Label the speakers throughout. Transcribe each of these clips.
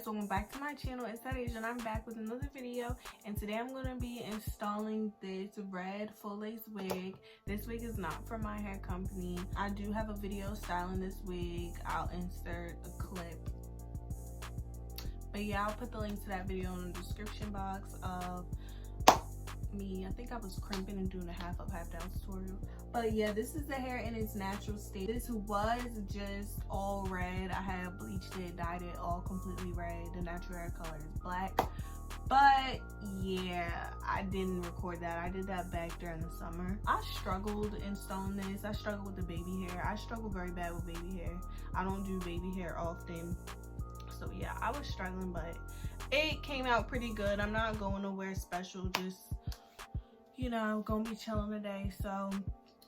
Speaker 1: welcome back to my channel. It's Sydejia and I'm back with another video, and today I'm going to be installing this red full lace wig. This wig is not from my hair company. I do have a video styling this wig. I'll insert a clip, but yeah, I'll put the link to that video in the description box of me. I think I was crimping and doing a half up half down tutorial, but yeah, this is the hair in its natural state. This was just all red. I had bleached it, dyed it all completely red. The natural hair color is black, but yeah, I didn't record that. I did that back during the summer. I struggled installing this. I struggled with the baby hair. I struggle very bad with baby hair. I don't do baby hair often, so yeah, I was struggling, but it came out pretty good. I'm not going nowhere special, just, you know, gonna be chilling today, so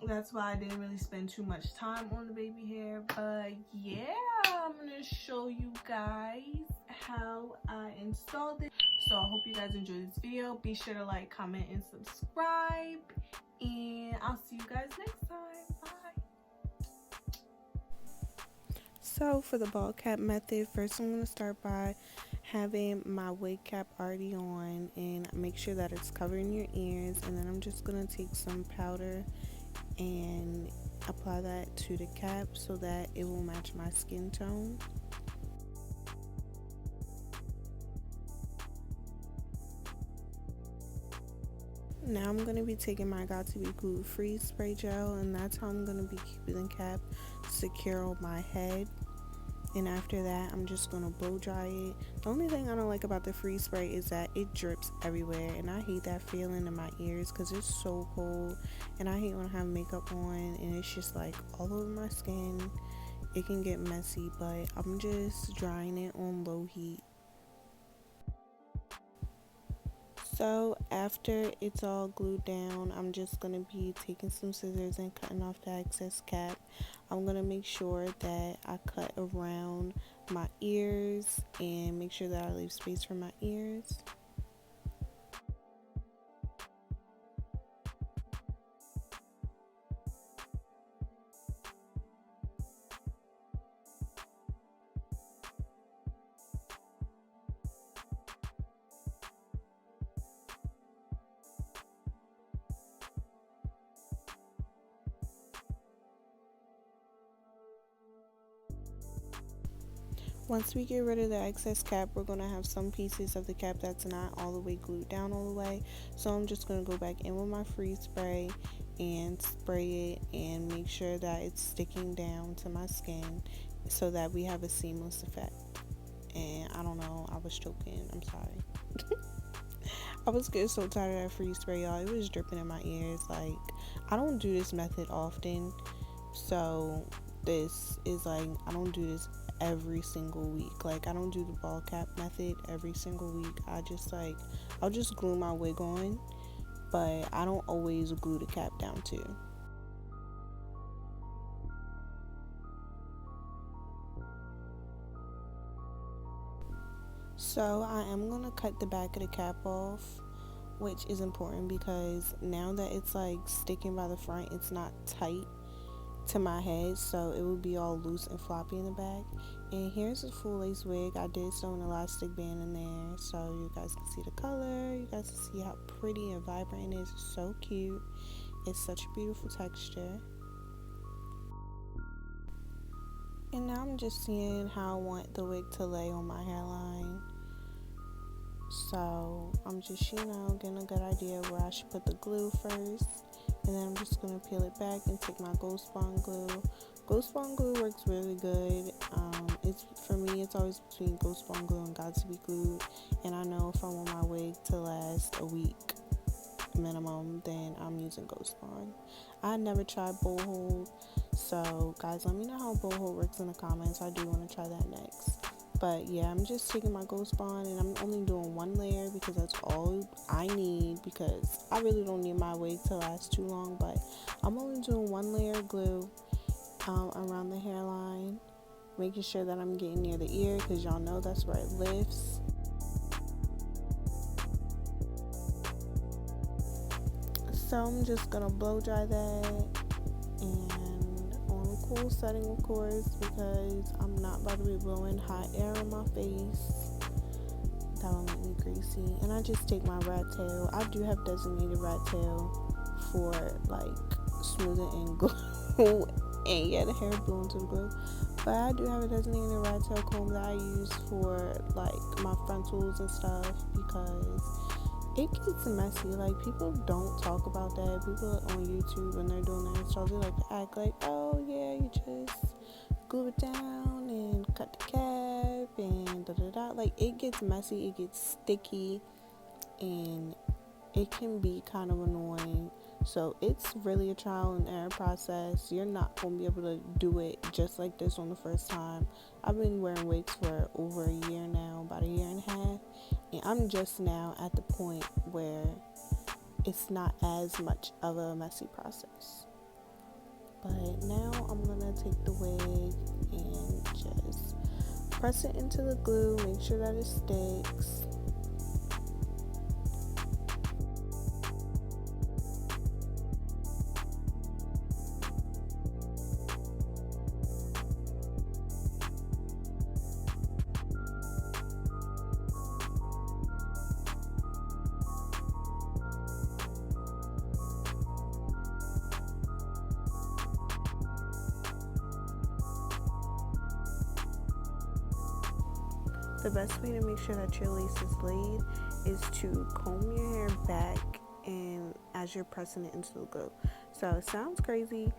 Speaker 1: that's why I didn't really spend too much time on the baby hair. But yeah, I'm gonna show you guys how I installed it. So I hope you guys enjoyed this video. Be sure to like, comment, and subscribe, and I'll see you guys next time. Bye.
Speaker 2: So for the ball cap method, first I'm going to start by having my wig cap already on and make sure that it's covering your ears, and then I'm just going to take some powder and apply that to the cap so that it will match my skin tone. Now I'm going to be taking my Got To Be Glued freeze spray gel, and that's how I'm going to be keeping the cap secure on my head. And after that, I'm just going to blow dry it. The only thing I don't like about the freeze spray is that it drips everywhere, and I hate that feeling in my ears because it's so cold, and I hate when I have makeup on and it's just like all over my skin. It can get messy, but I'm just drying it on low heat. So after it's all glued down, I'm just going to be taking some scissors and cutting off the excess cap. I'm going to make sure that I cut around my ears and make sure that I leave space for my ears. Once we get rid of the excess cap, we're going to have some pieces of the cap that's not all the way glued down all the way. So I'm just going to go back in with my freeze spray and spray it and make sure that it's sticking down to my skin so that we have a seamless effect. And I don't know, I was choking, I'm sorry. I was getting so tired of that freeze spray, y'all. It was dripping in my ears. Like, I don't do this method often, so this is like, I don't do this every single week. Like, I don't do the ball cap method every single week. I'll just glue my wig on, but I don't always glue the cap down too. So I am going to cut the back of the cap off, which is important because now that it's like sticking by the front, it's not tight to my head, so it would be all loose and floppy in the back. And here's a full lace wig. I did sew an elastic band in there so you guys can see the color, you guys can see how pretty and vibrant it is. It's so cute. It's such a beautiful texture. And now I'm just seeing how I want the wig to lay on my hairline. So I'm just, getting a good idea where I should put the glue first. And then I'm just going to peel it back and take my Ghost Bond glue. Ghost Bond glue works really good. For me, it's always between Ghost Bond glue and Got To Be Glued. And I know if I want my wig to last a week minimum, then I'm using Ghost Bond. I never tried bowl hold, so guys, let me know how bowl hold works in the comments. I do want to try that next. But yeah, I'm just taking my Ghost Bond and I'm only doing one layer because that's all I need, because I really don't need my wig to last too long. But I'm only doing one layer of glue around the hairline, making sure that I'm getting near the ear because y'all know that's where it lifts. So I'm just gonna blow dry that, and on a cool setting, of course, because I'm not about to be blowing hot air in my face. that will make me greasy. And I just take my rat tail. I do have designated rat tail for like smoothing and glue and yeah, the hair blue into the glue. But I do have a designated rat tail comb that I use for like my frontals and stuff because it gets messy. Like, people don't talk about that. People on YouTube when they're doing their installs, they like to act like, oh yeah, you just glue it down and cut the cap and da da da. Like, it gets messy, it gets sticky, and it can be kind of annoying. So it's really a trial and error process. You're not going to be able to do it just like this on the first time. I've been wearing wigs for over a year now, about a year and a half, and I'm just now at the point where it's not as much of a messy process. But now I'm going to take the wig and just press it into the glue, make sure that it sticks. The best way to make sure that your lace is laid is to comb your hair back and as you're pressing it into the glue. So it sounds crazy.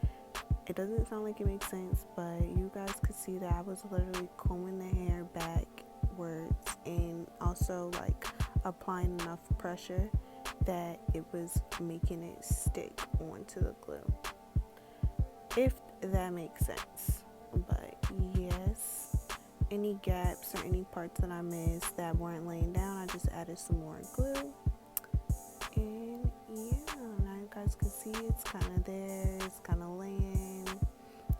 Speaker 2: It doesn't sound like it makes sense, but you guys could see that I was literally combing the hair backwards and also like applying enough pressure that it was making it stick onto the glue. If that makes sense. But yes. Any gaps or any parts that I missed that weren't laying down, I just added some more glue. And yeah, now you guys can see it's kind of there, it's kind of laying.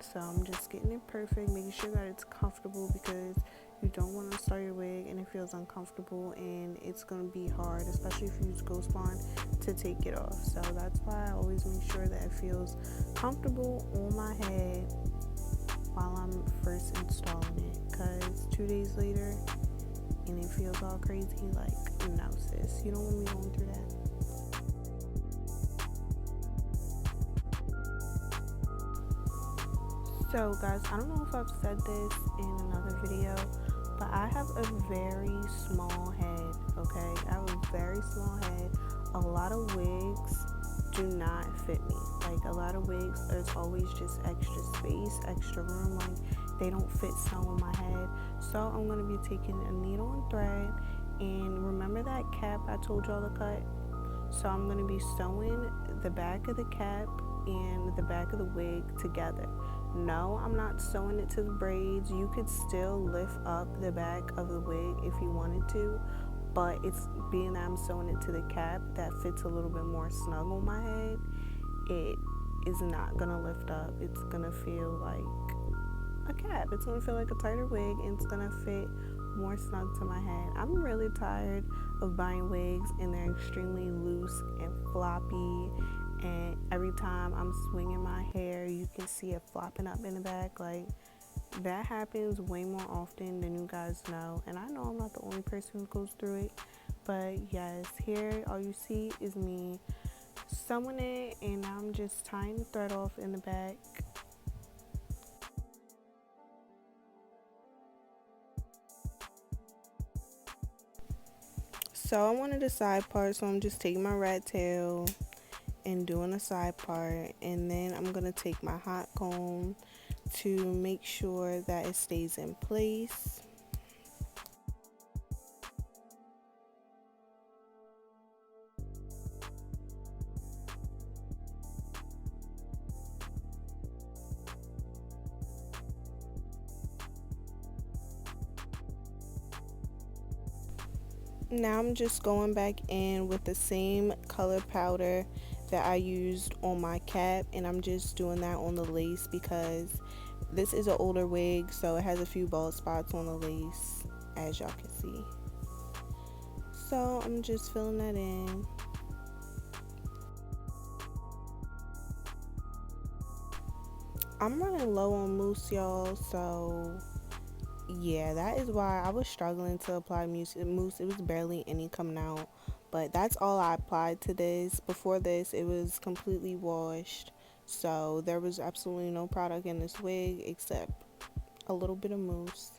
Speaker 2: So I'm just getting it perfect, making sure that it's comfortable because you don't want to start your wig and it feels uncomfortable and it's going to be hard, especially if you use Ghost Bond, to take it off. So that's why I always make sure that it feels comfortable on my head while I'm first installing it, because 2 days later and it feels all crazy, like, no sis, you don't want me going through that. So guys, I don't know if I've said this in another video, but I have a very small head, okay? I have a very small head. A lot of wigs do not fit me. Like, a lot of wigs, there's always just extra space, extra room, like they don't fit some on my head. So I'm going to be taking a needle and thread, and remember that cap I told y'all to cut? So I'm going to be sewing the back of the cap and the back of the wig together. No, I'm not sewing it to the braids. You could still lift up the back of the wig if you wanted to, but it's being that I'm sewing it to the cap that fits a little bit more snug on my head, it is not gonna lift up. It's gonna feel like a cap. It's gonna feel like a tighter wig, and it's gonna fit more snug to my head. I'm really tired of buying wigs and they're extremely loose and floppy, and every time I'm swinging my hair you can see it flopping up in the back. Like, that happens way more often than you guys know, and I know I'm not the only person who goes through it. But yes, here all you see is me sewing it, and now I'm just tying the thread off in the back. So I wanted a side part, so I'm just taking my rat tail and doing a side part, and then I'm gonna take my hot comb to make sure that it stays in place. Now I'm just going back in with the same color powder that I used on my cap, and I'm just doing that on the lace because this is an older wig, so it has a few bald spots on the lace, as y'all can see. So I'm just filling that in. I'm running low on mousse, y'all, so yeah, that is why I was struggling to apply mousse. It was barely any coming out, but that's all I applied to this. Before this, it was completely washed, so there was absolutely no product in this wig except a little bit of mousse.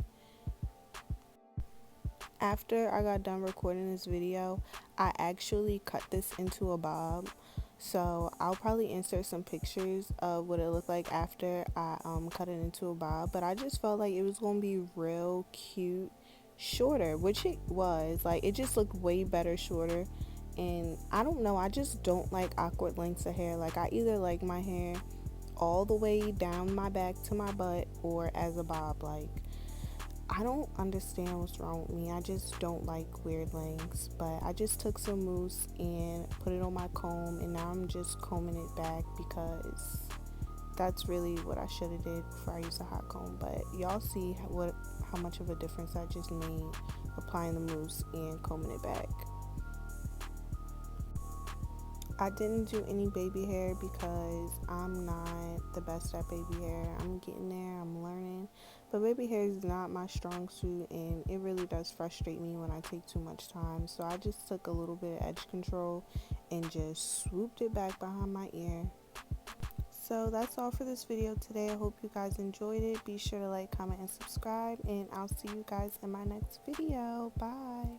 Speaker 2: After I got done recording this video, I actually cut this into a bob. So I'll probably insert some pictures of what it looked like after I cut it into a bob. But I just felt like it was gonna be real cute shorter, which it was. Like, it just looked way better shorter. And I don't know, I just don't like awkward lengths of hair. Like, I either like my hair all the way down my back to my butt or as a bob. Like, I don't understand what's wrong with me. I just don't like weird lengths. But I just took some mousse and put it on my comb, and now I'm just combing it back because that's really what I should have did before I used a hot comb. But y'all see how much of a difference I just made applying the mousse and combing it back. I didn't do any baby hair because I'm not the best at baby hair. I'm getting there, I'm learning. But baby hair is not my strong suit, and it really does frustrate me when I take too much time. So I just took a little bit of edge control and just swooped it back behind my ear. So that's all for this video today. I hope you guys enjoyed it. Be sure to like, comment, and subscribe, and I'll see you guys in my next video. Bye.